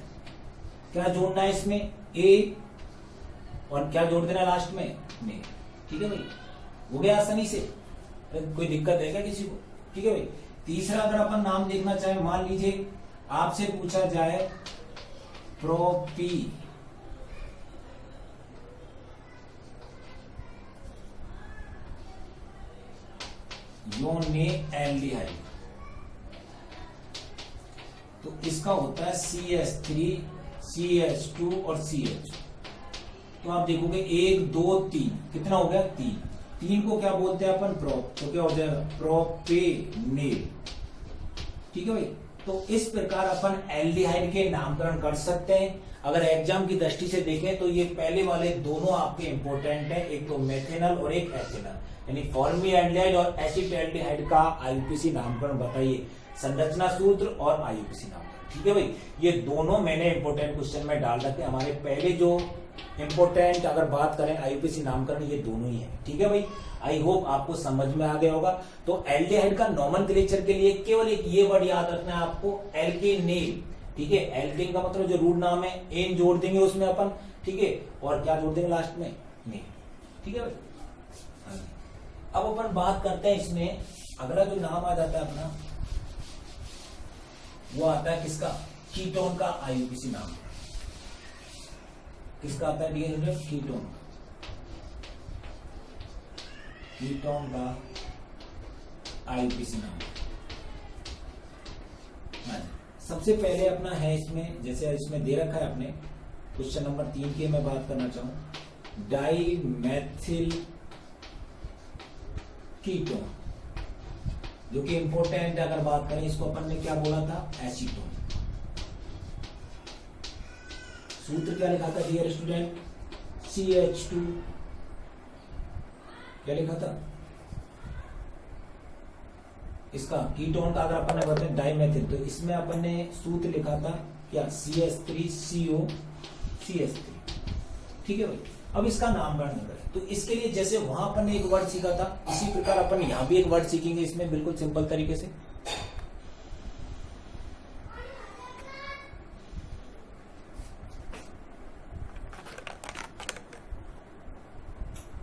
क्या जोड़ना है इसमें? ए, और क्या जोड़ देना लास्ट में? ने। ठीक है भाई, हो गया आसानी से, कोई दिक्कत है क्या किसी को? ठीक है भाई। तीसरा अगर अपन नाम देखना चाहे, मान लीजिए आपसे पूछा जाए प्रोपी, योनेल्डिहाइड, तो इसका होता है CH3 CH2 और CH। तो आप देखोगे 1 2 3, कितना हो गया? 3। 3 को क्या बोलते हैं अपन? प्रोप, तो क्या हो जाएगा? प्रोपेनेल। ठीक है भाई। तो इस प्रकार अपन एल्डिहाइड के नामकरण कर सकते हैं। अगर एग्जाम की दृष्टि से देखें तो ये पहले वाले दोनों आपके इंपॉर्टेंट है, एक तो मेथेनल और एक एथेनल, यानी फॉर्मिएल्डिहाइड और एसिटेल्डिहाइड का आईयूपीसी नामकरण बताइए, संरचना सूत्र और आईयूपीसी नामकरण। ठीक है भाई, ये दोनों मैंने इंपॉर्टेंट क्वेश्चन में डाल रखे। हमारे पहले जो इंपॉर्टेंट अगर बात करें आईयूपीसी नामकरण, ये दोनों ही है। ठीक है भाई, आई होप आपको समझ में आ गया होगा। तो एल्डिहाइड का नॉमेनक्लेचर के लिए केवल एक ये वर्ड याद रखना है आपको, एल्केनेल। ठीक है, एल्केन का मतलब जो रूट नाम है, एन जोड़ देंगे उसमें अपन। ठीक है, और क्या जोड़ देंगे लास्ट में? नेल। ठीक है भाई। अब अपन बात करते हैं इसमें अगला जो नाम आ जाता है अपना, वो आता है किसका? कीटोन का आईयूपीसी नाम। किसका आता है डियर? कीटोन। कीटोन का आईयूपीसी नाम। सबसे पहले अपना है इसमें, जैसे इसमें दे रखा है अपने क्वेश्चन नंबर 3 की मैं बात करना चाहूं, डाइमेथिल कीटोन, जो कि इंपॉर्टेंट अगर बात करें, इसको अपन ने क्या बोला था? एसीटोन। सूत्र क्या लिखा था डियर स्टूडेंट? CH2, क्या लिखा था इसका? कीटोन का अगर अपन ने बताया डाइमेथिल, तो इसमें अपन ने सूत्र लिखा था क्या? CH3CO CH3। ठीक है भाई। अब इसका नामकरण करें तो इसके लिए जैसे वहां अपन ने एक वर्ड सीखा था, इसी प्रकार अपन यहां भी एक वर्ड सीखेंगे इसमें, बिल्कुल सिंपल तरीके से।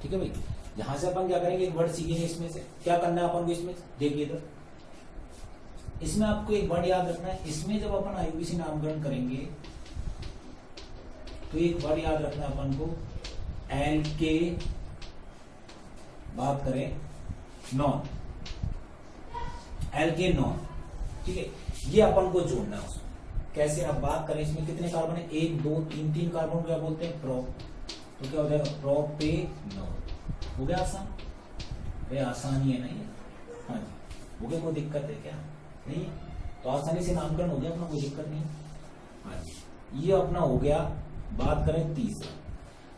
ठीक है भाई, यहां से अपन क्या करेंगे? एक वर्ड सीखेंगे इसमें से। क्या करना है अपन को इसमें? देखिए इधर, इसमें आपको एक वर्ड याद रखना है। इसमें जब अपन आईयूपीसी नामकरण करेंगे तो एक वर्ड याद रखना है अपन को, एल के, बात करें नॉन, एल के नॉन। ठीक है, ये अपन को जोड़ना है उसमें। कैसे? अब बात करें इसमें कितने कार्बन है? 1 2 3, 3 कार्बन क्या बोलते हैं? प्रोप, तो क्या हो जाएगा? प्रोपेनॉल। हो गया आसान? ये आसानी है ना ये? हाँ जी, हो गया। कोई दिक्कत है क्या? नहीं है, तो आसानी से नामकरण हो गया अपना, कोई दिक्कत नहीं। हाँ जी, ये अपना हो गया। बात करें तीसरा,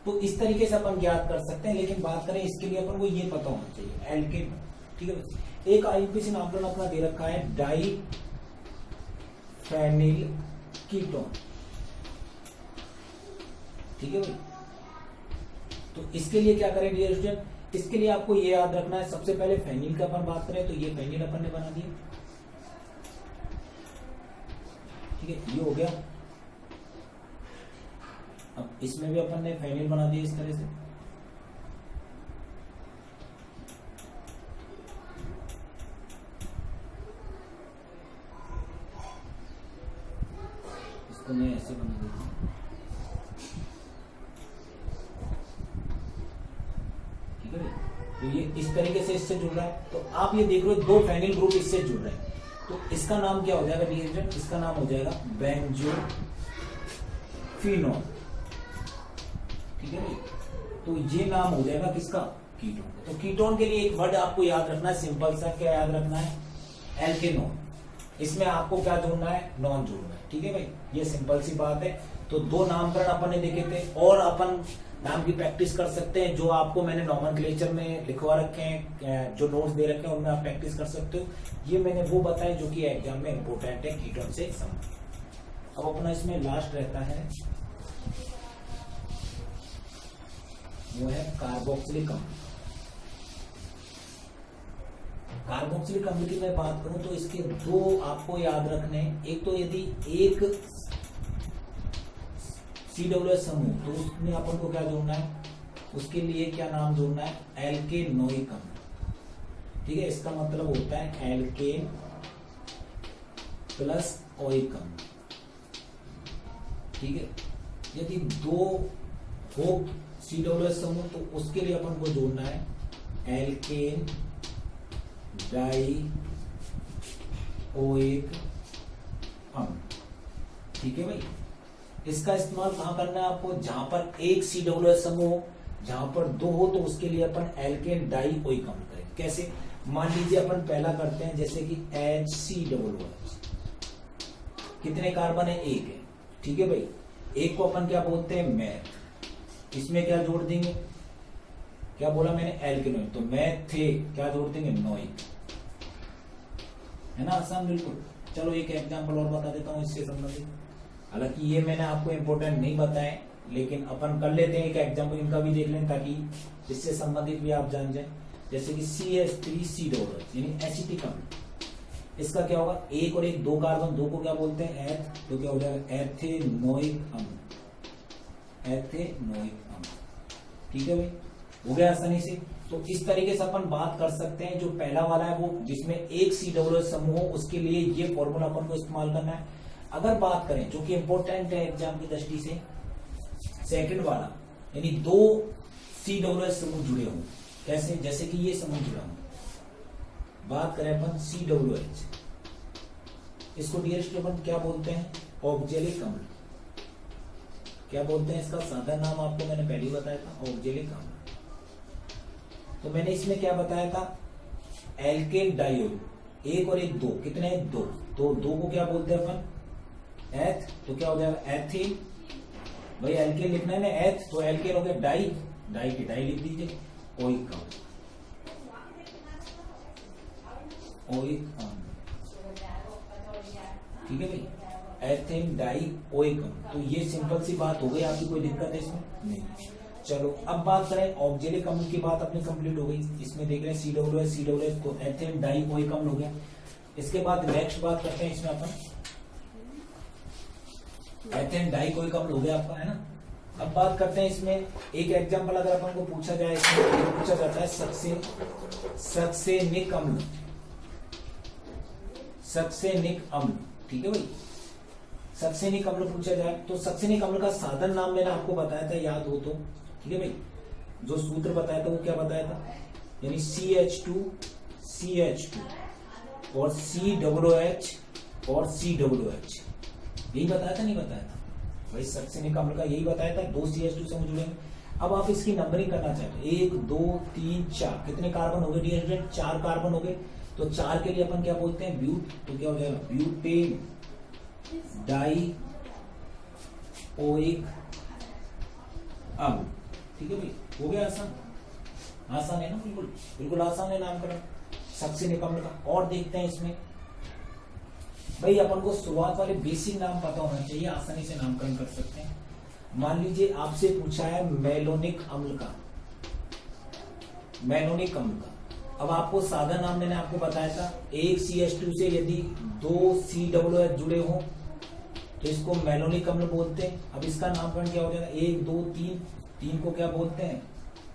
तो इस तरीके से अपन ज्ञात कर सकते हैं, लेकिन बात करें इसके लिए अपन को ये पता होना चाहिए एल्केन। ठीक है, एक आईयूपीसी नामकरण अपना दे रखा है डाई फेनिल कीटोन। ठीक है भाई, तो इसके लिए क्या करें डियर स्टूडेंट? इसके लिए आपको ये याद रखना है, सबसे पहले फेनिल का अपन बात करें तो ये फेनिल अपन ने बना दिया। ठीक है, ये हो गया। अब इसमें भी अपन ने फेनिल बना दिया इस तरह से। इसको मैं ऐसे बना देता हूं, ठीक है। तो ये इस तरीके से इससे जुड़ रहा है। तो आप ये देख रहे हो 2 फेनिल ग्रुप इससे जुड़ रहे हैं, तो इसका नाम क्या हो जाएगा डियर? इसका नाम हो जाएगा बेंजोफिनोल, ठीक है भाई। तो ये नाम हो जाएगा किसका? कीटोन। तो कीटोन के लिए एक वर्ड आपको याद रखना है, सिंपल सा। क्या याद रखना है? एल्केनोन। इसमें आपको क्या जोड़ना है? नॉन जोड़ना है, ठीक है भाई। ये सिंपल सी बात है। तो 2 नामकरण अपन ने देखे थे, और अपन नाम की प्रैक्टिस कर सकते हैं, जो आपको मैंने नॉमेनक्लेचर में लिखवा रखे हैं, जो नोट्स दे रखे हैं, उनमें आप प्रैक्टिस कर सकते हो। ये मैंने वो बताया जो कि एग्जाम में इंपॉर्टेंट है कीटोन से संबंधित। अब अपना इसमें लास्ट रहता है, वो है कार्बोक्सिलिक अम्ल। कार्बोक्सिलिक अम्ल की मैं बात करूं तो इसके 2 आपको याद रखने। एक तो यदि एक COOH समूह, तो उसमें अपन को क्या जोड़ना है? उसके लिए क्या नाम जोड़ना है? एल्केनोइक अम्ल, ठीक है। इसका मतलब होता है एल्केन प्लस ओइक अम्ल, ठीक है। यदि 2 हो COOH समूह, तो उसके लिए अपन को जोड़ना है एल्केन डाई ओइक अम्ल, ठीक है भाई। इसका इस्तेमाल कहां करना है आपको? जहां पर एक COOH समूह हो, जहां पर 2 हो, तो उसके लिए अपन एल्केन डाई ओइक अम्ल करें। कैसे? मान लीजिए अपन पहला करते हैं, जैसे कि HCOOH, कितने कार्बन है? 1 है, ठीक है भाई। एक को अपन क्या बोलते हैं? मैथ। इसमें क्या जोड़ देंगे? क्या बोला मैंने? एल्केनोइक। तो मैथ थे, क्या जोड़ देंगे? नोइक, है ना, आसान बिल्कुल। चलो एक एग्जांपल और बता देता हूं इससे संबंधित। हालांकि ये मैंने आपको इंपॉर्टेंट नहीं बताए, लेकिन अपन कर लेते हैं एक एग्जांपल, इनका भी देख लें, ताकि इससे संबंधित भी आप जान जाए। जैसे कि CH3COOH यानी एसिटिक अम्ल। इसका क्या होगा? 1 और 1 2 कार्बन, 2 को क्या बोलते हैं? एथ। तो क्या हो जाएगा? एथेनोइक अम्ल, एथेनोइक अम्ल, ठीक है भाई। हो गया आसानी से। तो इस तरीके से अपन बात कर सकते हैं। जो पहला वाला है वो जिसमें एक COOH समूह हो, उसके लिए ये फॉर्मूला अपन को इस्तेमाल करना है। अगर बात करें जो कि इंपॉर्टेंट है एग्जाम की दृष्टि से, सेकंड वाला, यानी 2 COOH समूह जुड़े हों, कैसे? जैसे कि ये समूह जुड़ा हो। बात करें अपन COOH, इसको डियर अपन क्या बोलते हैं? ऑक्जेलिक अम्ल। क्या बोलते हैं? इसका साधारण नाम आपको मैंने पहले ही बताया था, ऑक्जेलिक अम्ल। तो मैंने इसमें क्या बताया था? Alkene diol. 1 और 1 2, कितने? 2। तो 2 को क्या बोलते हैं अपन? एथ। तो क्या हो जाएगा? एथीन। भाई एल्केन लिखना है ना, एथ, तो एल्केन हो गया डाई, डाई की डाई लिख दीजिए, ओइक अम्ल, ओइक अम्ल, ठीक है भाई। एथेन डाई ओइक अम्ल। तो ये सिंपल सी बात हो गई, आपकी कोई दिक्कत है इसमें? नहीं। चलो अब बात करें ऑक्जेलिक अम्ल की। बात अपनी कंप्लीट हो गई। इसमें देख रहे हैं COOH, तो एथेन डाई ओइक अम्ल हो गया। इसके बाद नेक्स्ट बात करते हैं इसमें अपन, एथेन डाई ओइक अम्ल हो गया आपका, है ना। अब बात करते हैं इसमें एक एग्जांपल अगर अपन को पूछा जाए, इसमें पूछा जाता है सक्सेनिक अम्ल, सक्सेनिक अम्ल, ठीक है भाई। सक्सेनिक अम्ल पूछा जाए तो सक्सेनिक अम्ल का साधारण नाम मैंने आपको बताया था, याद हो तो, ठीक है भाई। जो सूत्र बताया था वो क्या बताया था? यानी CH2 और COOH और COOH, यही बताया था, नहीं बताया था भाई? सक्सेनिक अम्ल का यही बताया था, 2 CH2 से जुड़ेंगे। अब आप इसकी नंबरिंग करना चाहते हैं, 1 2 3 4, कितने कार्बन हो गए डियर स्टूडेंट? 4 कार्बन हो गए। तो 4 के लिए अपन क्या बोलते हैं? ब्यूट। तो क्या हो जाएगा? ब्यूटेन डाई ओइक अम्ल, ठीक है भाई। हो गया आसान, आसान है ना, बिल्कुल बिल्कुल आसान है नामकरण सक्सेनिक अम्ल का। और देखते हैं इसमें भाई, अपन को शुरुआत वाले बेसिक नाम पता होना चाहिए, आसानी से नामकरण कर सकते हैं। मान लीजिए आपसे पूछा है मेलोनिक अम्ल का, मेलोनिक अम्ल का। अब आपको सादा नाम मैंने आपको बताया था, एक CH2 से यदि 2 COOH जुड़े हों तो इसको मैलोनिक अम्ल बोलते हैं। अब इसका नामकरण क्या हो जाएगा, 1 2 3, 3 को क्या बोलते हैं,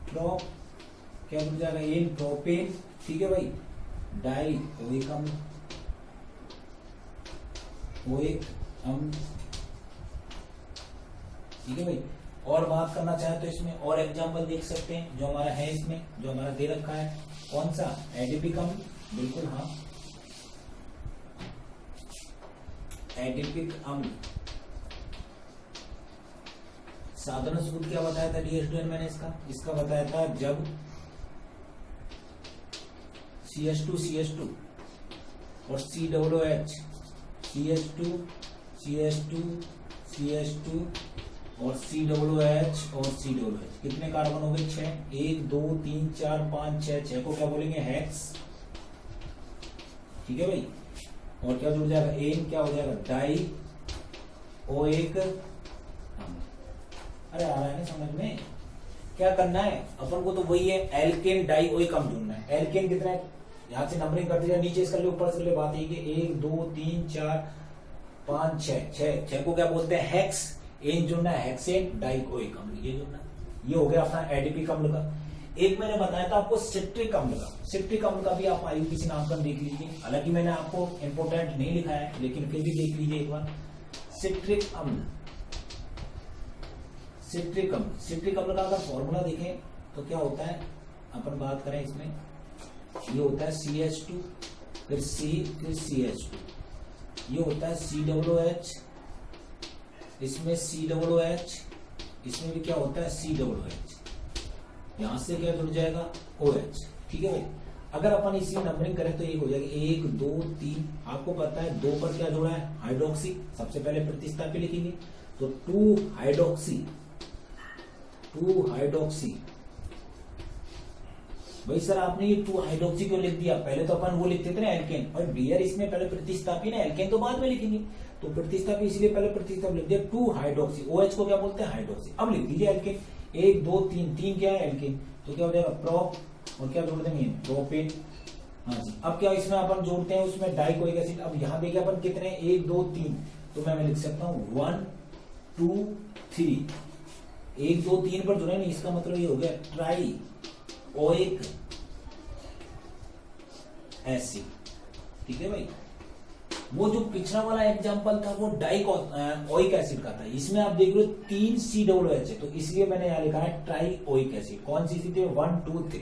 क्या बोल जाएगा, एन प्रोपेन, ठीक है भाई, डाई ओइक अम्ल, ओइक अम्ल, ठीक है भाई। और बात करना चाहे तो इसमें और एग्जांपल देख सकते हैं जो हमारा है, इसमें जो हमारा दे रखा है, कौन सा, एडिपिक अम्ल, बिल्कुल हाँ, एडिपिक अम्ल। साधारण सूत्र क्या बताया था डियर स्टूडेंट मैंने इसका बताया था, जब CH2 और COOH, CH2 और COOH कितने कार्बन हो गए, 6, 1 2 3 4 5 6 को क्या बोलेंगे, हेक्स, ठीक है भाई। और क्या जुड़ जाएगा, एन क्या हो जाएगा, डाई ओइक अम्ल। अरे आ रहा है ना समझ में, क्या करना है अपन को, तो वही है, एल्केन डाई ओइक अम्ल ढूंढना है। एल्केन कितना है, यहां से नंबरिंग करते जाए, नीचे इसका ऊपर से ले, बात है कि 1 2 3 4 5 6 को क्या बोलते हैं, हेक्स, एन जुड़ना है, हेक्सेन डाई ओइक अम्ल, ये जुड़ना, ये हो गया अपना एडिपिक अम्ल का। एक मैंने बताया था आपको सिट्रिक अम्ल का, सिट्रिक अम्ल का भी आप IUPAC नामकरण देख लीजिए, हालांकि मैंने आपको इंपोर्टेंट नहीं लिखा है लेकिन फिर भी देख लीजिए एक बार। सिट्रिक अम्ल, सिट्रिक अम्ल का अगर फॉर्मूला देखें तो क्या होता है, अपन बात करें इसमें, ये होता है CH2 फिर C फिर CH2, ये होता है COOH, इसमें COOH, इसमें भी क्या होता है COOH, यहां से क्या जुड़ जाएगा OH, ठीक है भाई। अगर अपन इसी नंबरिंग करें तो ये हो जाएगा 1 2 3, आपको पता है 2 पर क्या जुड़ा है, हाइड्रोक्सी, सबसे पहले प्रतिस्थापी लिखेंगे तो 2 हाइड्रोक्सी, भाई सर आपने ये 2 हाइड्रोक्सी क्यों लिख दिया, पहले तो अपन वो लिखते थे ना एल्केन, और डियर इसमें पहले प्रतिस्थापी ना, एल्केन तो बाद में लिखेंगे, तो प्रतिस्थापी इसलिए पहले प्रतिस्थापी लिख दिया, 2 हाइड्रोक्सी, OH को क्या बोलते हैं, हाइड्रोक्सी। अब लिख दीजिए एल्केन, 1 2 3 क्या है एल्केन, तो क्या हो जाएगा प्रोप, और क्या जोड़ देंगे, प्रोपेन, हाँ जी। अब क्या इसमें अपन जोड़ते हैं उसमें डाइकोइक एसिड, अब यहाँ देखिए अपन कितने, 1 2 3, तो मैं लिख सकता हूँ 1 2 3, 1 2 3 पर जुड़े नहीं, इसका मतलब ये हो गया ट्राई ओइक एसिड, ठीक है भाई। वो जो पिछला वाला एग्जांपल था वो डाइकोइक एसिड का था, इसमें आप देख रहे हो 3 COOH है, तो इसलिए मैंने यहाँ लिखा है ट्राई ओइक एसिड, कौन सी थी, 1 2 3,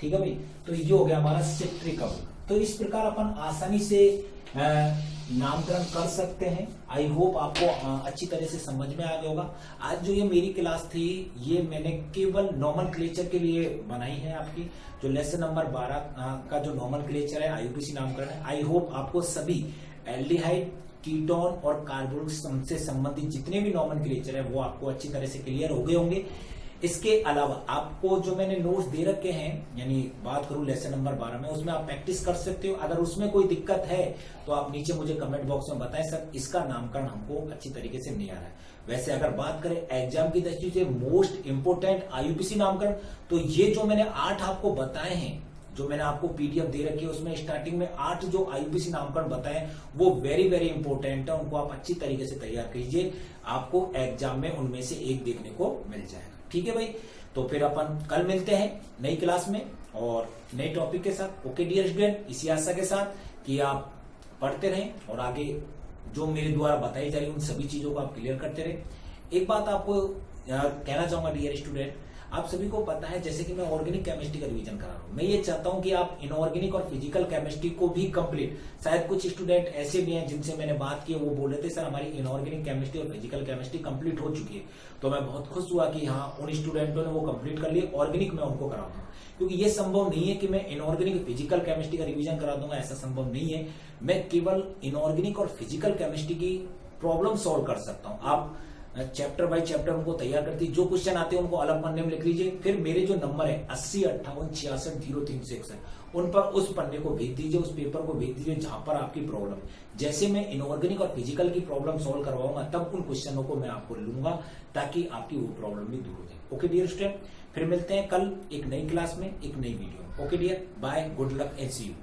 ठीक है भाई। तो ये हो गया हमारा सिट्रिक अम्ल। तो इस प्रकार अपन आसानी से नामकरण कर सकते हैं। आई होप आपको अच्छी तरह से समझ में आ गया होगा। आज जो ये मेरी क्लास थी ये मैंने केवल नॉमेनक्लेचर के लिए बनाई है, आपकी जो लेसन नंबर 12 का जो नॉमेनक्लेचर है IUPAC नामकरण है। आई होप आपको सभी एल्डिहाइड, कीटोन और कार्बोक्सिल से संबंधित जितने भी नॉमेनक्लेचर है वो आपको अच्छी तरह से क्लियर हो गए होंगे। इसके अलावा आपको जो मैंने नोट्स दे रखे हैं, यानी बात करूं लेसन नंबर 12 में, उसमें आप प्रैक्टिस कर सकते हो। अगर उसमें कोई दिक्कत है तो आप नीचे मुझे कमेंट बॉक्स में बताएं, सर इसका नामकरण हमको अच्छी तरीके से नहीं आ रहा है। वैसे अगर बात करें एग्जाम की दृष्टि से मोस्ट इंपोर्टेंट IUPAC नामकरण, तो ये जो मैंने 8 आपको बताए हैं, जो मैंने आपको PDF दे रखी है उसमें स्टार्टिंग में 8 जो IUPAC नामकरण बताए वो वेरी वेरी इंपॉर्टेंट है, उनको आप अच्छी तरीके से तैयार कीजिए, आपको एग्जाम में उनमें से एक देखने को मिल जाएगा। ठीक है भाई, तो फिर अपन कल मिलते हैं नई क्लास में और नए टॉपिक के साथ। ओके डियर स्टूडेंट, इसी आशा के साथ कि आप पढ़ते रहें और आगे जो मेरे द्वारा बताई जा रही उन सभी चीजों को आप क्लियर करते रहें। एक बात आपको कहना चाहूंगा डियर स्टूडेंट, आप सभी को पता है जैसे कि मैं ऑर्गेनिक केमिस्ट्री का रिवीजन करा रहा हूं, मैं ये चाहता हूं कि आप इनऑर्गेनिक और फिजिकल केमिस्ट्री को भी कंप्लीट, शायद कुछ स्टूडेंट ऐसे भी हैं जिनसे मैंने बात की वो बोल रहे थे सर हमारी इनऑर्गेनिक केमिस्ट्री और फिजिकल केमिस्ट्री कंप्लीट हो चुकी है। तो मैं बहुत खुश हुआ कि हाँ उन स्टूडेंटों ने वो कंप्लीट कर लिया, ऑर्गेनिक मैं उनको करा दूंगा, क्योंकि ये संभव नहीं है कि मैं इनऑर्गेनिक फिजिकल केमिस्ट्री का रिवीजन करा दूंगा, ऐसा संभव नहीं है। मैं केवल इनऑर्गेनिक और फिजिकल केमिस्ट्री की प्रॉब्लम सॉल्व कर सकता हूँ। आप चैप्टर बाय चैप्टर उनको तैयार करती, जो क्वेश्चन आते हैं उनको अलग पन्ने में लिख लीजिए, फिर मेरे जो नंबर है 80 58 66 0361 उन पर उस पन्ने को भेज दीजिए, उस पेपर को भेज दीजिए जहां पर आपकी प्रॉब्लम है। जैसे मैं इनऑर्गेनिक और फिजिकल की प्रॉब्लम सॉल्व करवाऊंगा तब उन क्वेश्चनों को मैं आपको लूंगा ताकि आपकी वो प्रॉब्लम भी दूर हो जाए। ओके डियर स्टूडेंट, फिर मिलते हैं कल एक नई क्लास में एक नई वीडियो में। Okay dear, bye, good luck and see you.